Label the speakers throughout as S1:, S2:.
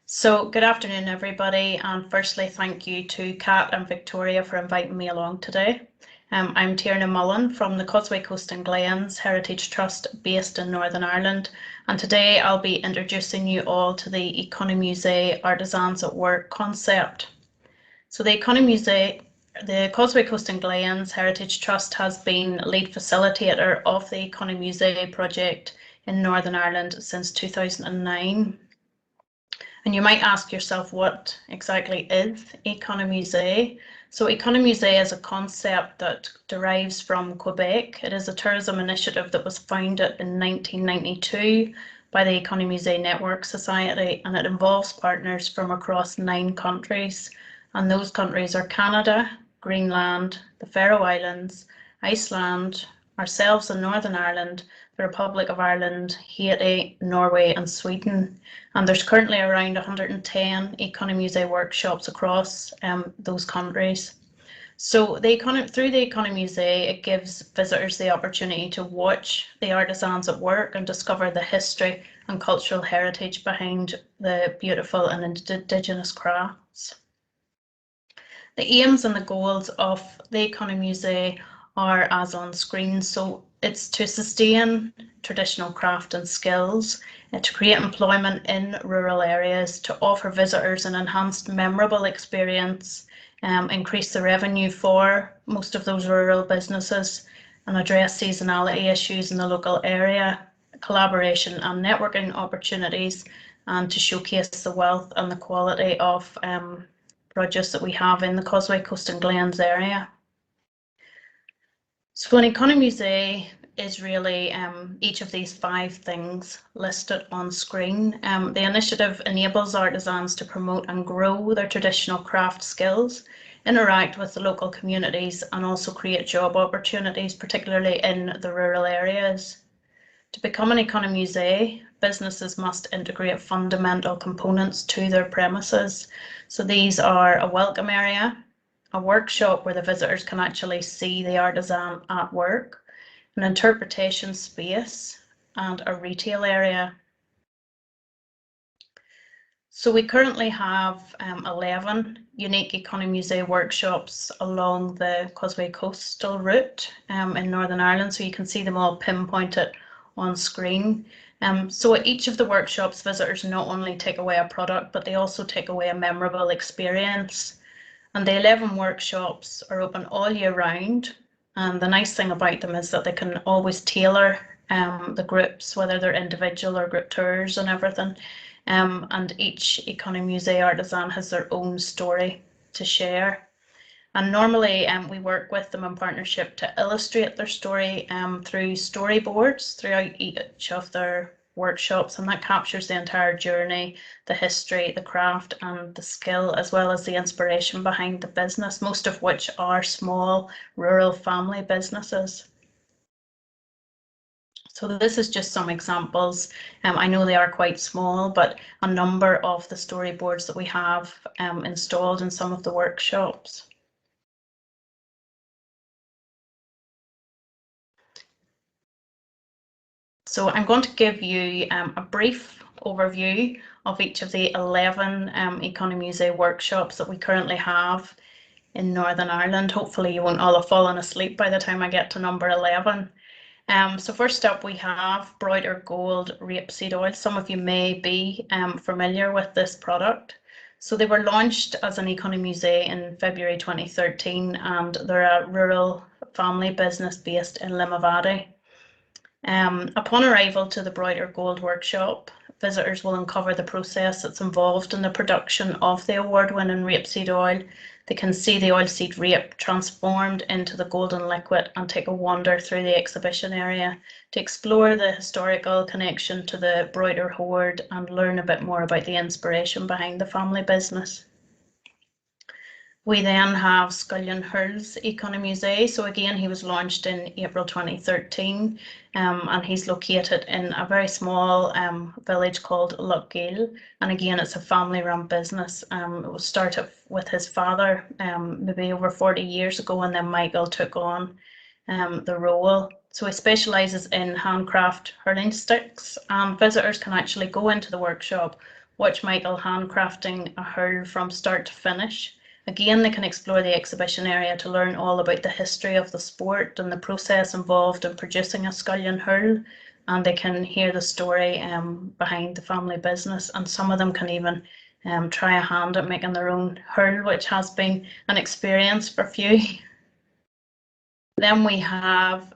S1: So good afternoon, everybody, and firstly, thank you to Kat and Victoria for inviting me along today. I'm Tiérna Mullen from the Causeway Coast and Glens Heritage Trust based in Northern Ireland, and today I'll be introducing you all to the Economusee Artisans at Work concept. So the Economusee, the Causeway Coast and Glens Heritage Trust has been lead facilitator of the Economusee project in Northern Ireland since 2009. And you might ask yourself, what exactly is Economusee? So Economusee is a concept that derives from Quebec. It is a tourism initiative that was founded in 1992 by the Economusee Network Society, and it involves partners from across 9 countries. And those countries are Canada, Greenland, the Faroe Islands, Iceland, ourselves in Northern Ireland, the Republic of Ireland, Haiti, Norway and Sweden. And there's currently around 110 Economusee workshops across those countries. So through the Economusee, it gives visitors the opportunity to watch the artisans at work and discover the history and cultural heritage behind the beautiful and indigenous crafts. The aims and the goals of the Economusee are as on screen. So it's to sustain traditional craft and skills, to create employment in rural areas, to offer visitors an enhanced memorable experience, increase the revenue for most of those rural businesses, and address seasonality issues in the local area, collaboration and networking opportunities, and to showcase the wealth and the quality of produce that we have in the Causeway Coast and Glens area. So an Economusee is really each of these 5 things listed on screen. The initiative enables artisans to promote and grow their traditional craft skills, interact with the local communities, and also create job opportunities, particularly in the rural areas. To become an Economusee, businesses must integrate fundamental components to their premises. So these are a welcome area, a workshop where the visitors can actually see the artisan at work, an interpretation space, and a retail area. So we currently have 11 unique Economusee workshops along the Causeway Coastal route in Northern Ireland, so you can see them all pinpointed on screen. So at each of the workshops, visitors not only take away a product, but they also take away a memorable experience. And the 11 workshops are open all year round. And the nice thing about them is that they can always tailor the groups, whether they're individual or group tours and everything. And each Economusee artisan has their own story to share. And normally we work with them in partnership to illustrate their story through storyboards throughout each of their workshops, and that captures the entire journey, the history, the craft and the skill, as well as the inspiration behind the business, most of which are small rural family businesses. So this is just some examples. I know they are quite small, but a number of the storyboards that we have installed in some of the workshops. So I'm going to give you a brief overview of each of the 11 Economusee workshops that we currently have in Northern Ireland. Hopefully you won't all have fallen asleep by the time I get to number 11. So first up we have Broider Gold rapeseed oil. Some of you may be familiar with this product. So they were launched as an Economusee in February 2013, and they're a rural family business based in Limavady. Upon arrival to the Broider Gold workshop, visitors will uncover the process that's involved in the production of the award-winning rapeseed oil. They can see the oilseed rape transformed into the golden liquid and take a wander through the exhibition area to explore the historical connection to the Broider hoard and learn a bit more about the inspiration behind the family business. We then have Scullion Hurl's Economusee. So again, he was launched in April 2013, and he's located in a very small village called Lochgill. And again, it's a family-run business. It was started with his father maybe over 40 years ago, and then Michael took on the role. So he specialises in handcraft hurling sticks, and visitors can actually go into the workshop, watch Michael handcrafting a hurl from start to finish. Again, they can explore the exhibition area to learn all about the history of the sport and the process involved in producing a scullion hurl, and they can hear the story behind the family business, and some of them can even try a hand at making their own hurl, which has been an experience for few. Then we have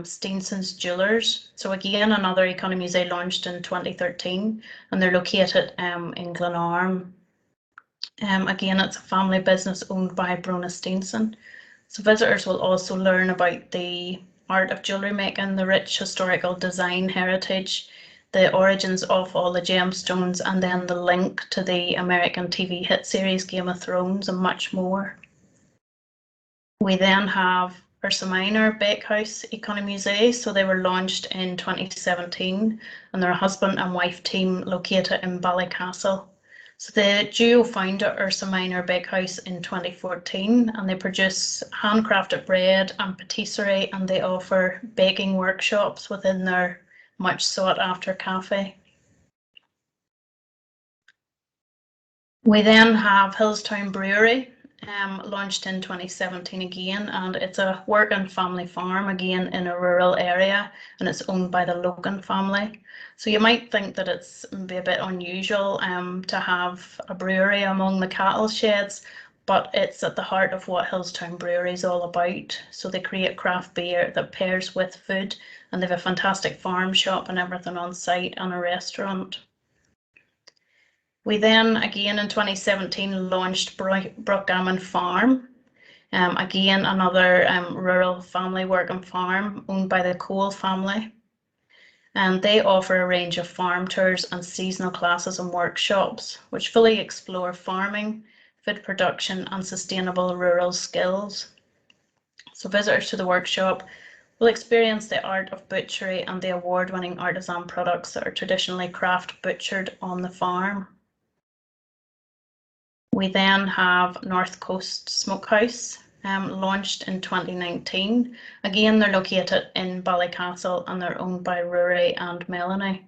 S1: Steenson's Jewellers. So again, another Economusee launched in 2013, and they're located in Glenarm. Again, it's a family business owned by Brona Steenson. So visitors will also learn about the art of jewellery making, the rich historical design heritage, the origins of all the gemstones, and then the link to the American TV hit series Game of Thrones and much more. We then have Ursa Minor Bakehouse Economusee. So they were launched in 2017, and they're a husband and wife team located in Ballycastle. So the duo founded Ursa Minor Bakehouse in 2014, and they produce handcrafted bread and patisserie, and they offer baking workshops within their much sought after cafe. We then have Hillstown Brewery, launched in 2017 again, and it's a working family farm again in a rural area, and it's owned by the Logan family. So you might think that it's be a bit unusual to have a brewery among the cattle sheds, but it's at the heart of what Hillstown Brewery is all about. So they create craft beer that pairs with food, and they have a fantastic farm shop and everything on site, and a restaurant. We then, again in 2017, launched Brockgammon Farm. Again, another rural family working farm owned by the Cole family. And they offer a range of farm tours and seasonal classes and workshops, which fully explore farming, food production, and sustainable rural skills. So visitors to the workshop will experience the art of butchery and the award-winning artisan products that are traditionally craft butchered on the farm. We then have North Coast Smokehouse, launched in 2019. Again, they're located in Ballycastle, and they're owned by Rory and Melanie.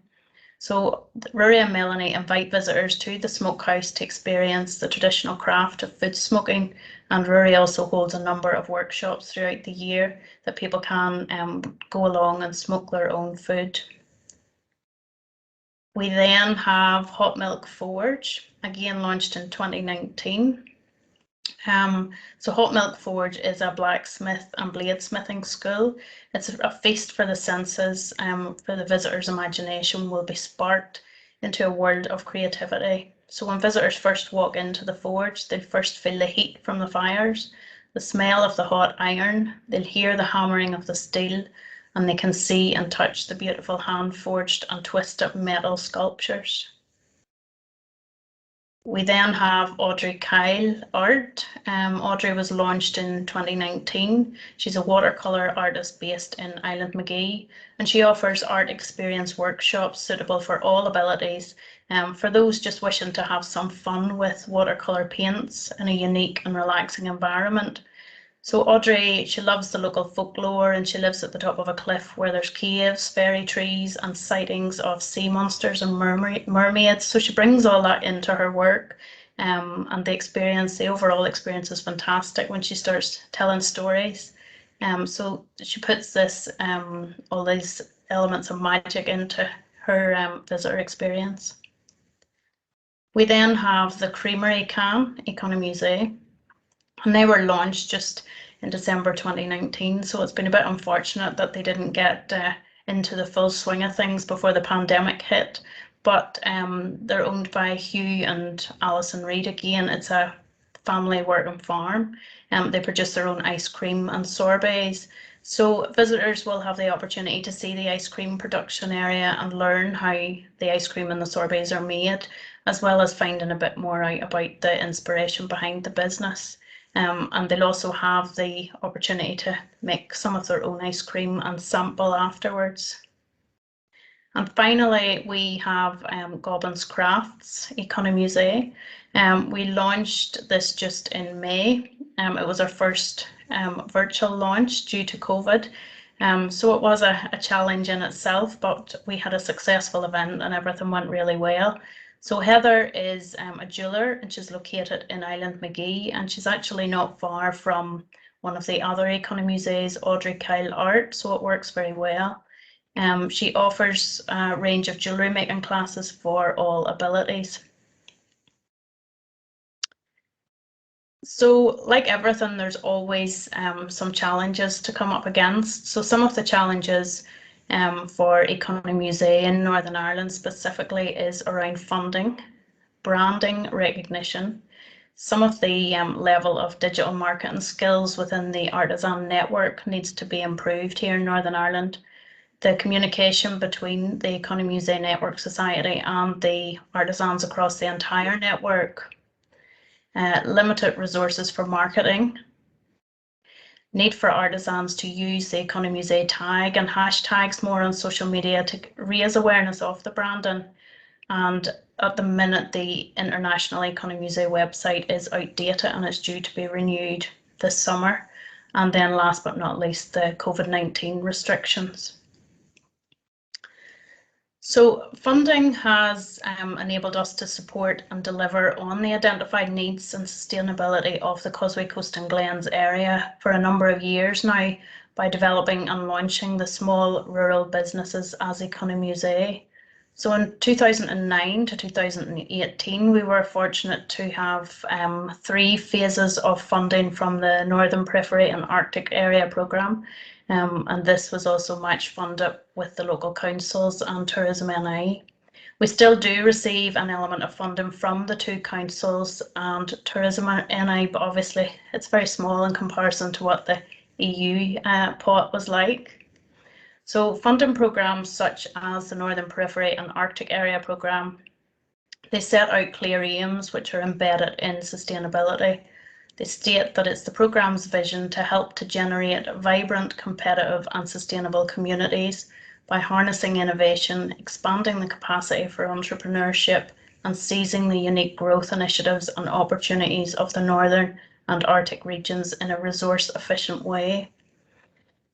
S1: So Rory and Melanie invite visitors to the smokehouse to experience the traditional craft of food smoking, and Rory also holds a number of workshops throughout the year that people can go along and smoke their own food. We then have Hot Milk Forge, again launched in 2019. So Hot Milk Forge is a blacksmith and bladesmithing school. It's a feast for the senses, for the visitor's imagination will be sparked into a world of creativity. So when visitors first walk into the forge, they first feel the heat from the fires, the smell of the hot iron, they'll hear the hammering of the steel, and they can see and touch the beautiful hand-forged and twisted metal sculptures. We then have Audrey Kyle Art. Audrey was launched in 2019. She's a watercolour artist based in Island Magee, and she offers art experience workshops suitable for all abilities, for those just wishing to have some fun with watercolour paints in a unique and relaxing environment. So Audrey, she loves the local folklore, and she lives at the top of a cliff where there's caves, fairy trees, and sightings of sea monsters and mermaids. So she brings all that into her work, and the overall experience is fantastic when she starts telling stories. So she puts this, all these elements of magic into her visitor experience. We then have the Creamery Can Economusee, and they were launched just in December 2019, so it's been a bit unfortunate that they didn't get into the full swing of things before the pandemic hit, but they're owned by Hugh and Alison Reid again. It's a family working farm. They produce their own ice cream and sorbets, so visitors will have the opportunity to see the ice cream production area and learn how the ice cream and the sorbets are made, as well as finding a bit more out about the inspiration behind the business. And they'll also have the opportunity to make some of their own ice cream and sample afterwards. And finally, we have Gobbin's Crafts Economusee. We launched this just in May. It was our first virtual launch due to COVID. So it was a challenge in itself, but we had a successful event and everything went really well. So Heather is a jeweller, and she's located in Island Magee, and she's actually not far from one of the other Economusees, Audrey Kyle Art, so it works very well. She offers a range of jewellery making classes for all abilities. So like everything, there's always some challenges to come up against. So some of the challenges for Economusee in Northern Ireland specifically is around funding, branding recognition. Some of the level of digital marketing skills within the artisan network needs to be improved here in Northern Ireland. The communication between the Economusee Network Society and the artisans across the entire network. Limited resources for marketing. Need for artisans to use the Economusee tag and hashtags more on social media to raise awareness of the branding. And at the minute, the International Economusee website is outdated and it's due to be renewed this summer. And then last but not least, the COVID-19 restrictions. So funding has enabled us to support and deliver on the identified needs and sustainability of the Causeway Coast and Glens area for a number of years now by developing and launching the Small Rural Businesses as Economusee. So in 2009 to 2018, we were fortunate to have 3 phases of funding from the Northern Periphery and Arctic Area programme. And this was also match funded with the local councils and Tourism NI. We still do receive an element of funding from the 2 councils and Tourism NI, but obviously it's very small in comparison to what the EU pot was like. So funding programmes such as the Northern Periphery and Arctic Area programme, they set out clear aims which are embedded in sustainability. They state that it's the programme's vision to help to generate vibrant, competitive and sustainable communities by harnessing innovation, expanding the capacity for entrepreneurship and seizing the unique growth initiatives and opportunities of the Northern and Arctic regions in a resource efficient way.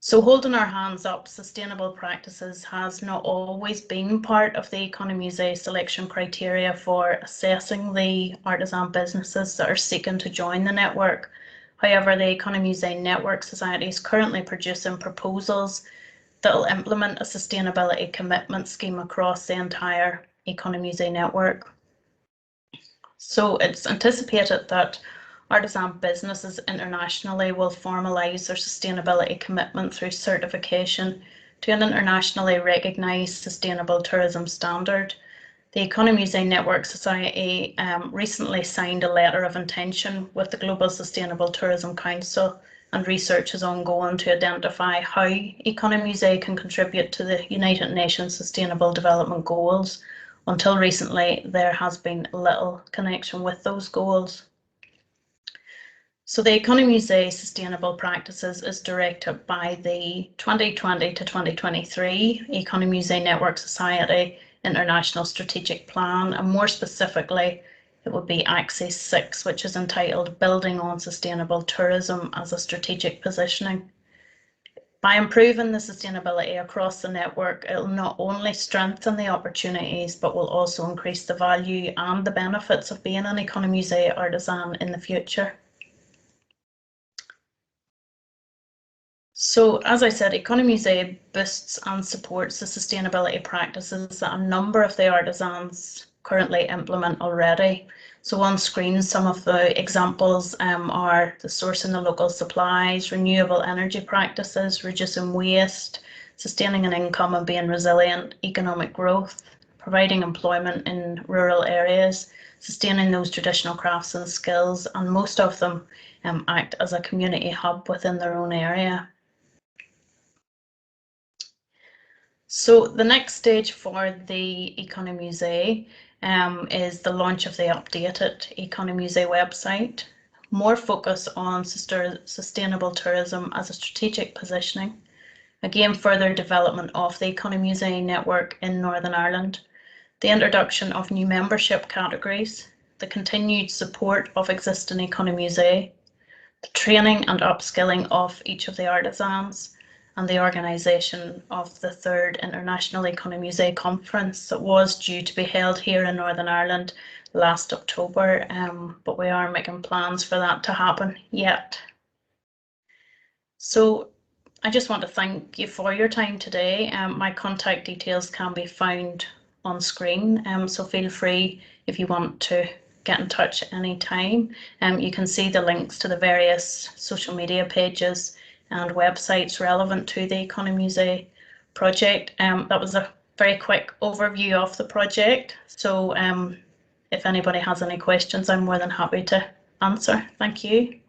S1: So holding our hands up, sustainable practices has not always been part of the Economusee selection criteria for assessing the artisan businesses that are seeking to join the network. However, the Economusee Network Society is currently producing proposals that will implement a sustainability commitment scheme across the entire Economusee network. So it's anticipated that artisan businesses internationally will formalise their sustainability commitment through certification to an internationally recognised sustainable tourism standard. The Economusee Network Society recently signed a letter of intention with the Global Sustainable Tourism Council, and research is ongoing to identify how Economusee can contribute to the United Nations Sustainable Development Goals. Until recently, there has been little connection with those goals. So the Economusee Sustainable Practices is directed by the 2020 to 2023 Economusee Network Society International Strategic Plan, and more specifically, it would be Axis 6, which is entitled Building on Sustainable Tourism as a Strategic Positioning. By improving the sustainability across the network, it will not only strengthen the opportunities, but will also increase the value and the benefits of being an Economusee artisan in the future. So, as I said, Economusee boosts and supports the sustainability practices that a number of the artisans currently implement already. So on screen, some of the examples are the sourcing of local supplies, renewable energy practices, reducing waste, sustaining an income and being resilient, economic growth, providing employment in rural areas, sustaining those traditional crafts and skills, and most of them act as a community hub within their own area. So the next stage for the Economusee is the launch of the updated Economusee website, more focus on sustainable tourism as a strategic positioning, again further development of the Economusee network in Northern Ireland, the introduction of new membership categories, the continued support of existing Economusee, the training and upskilling of each of the artisans, and the organisation of the 3rd International Economusee Conference that was due to be held here in Northern Ireland last October, but we are making plans for that to happen yet. So I just want to thank you for your time today. My contact details can be found on screen, so feel free if you want to get in touch at any time. You can see the links to the various social media pages and websites relevant to the Economusee project. That was a very quick overview of the project, so if anybody has any questions, I'm more than happy to answer. Thank you.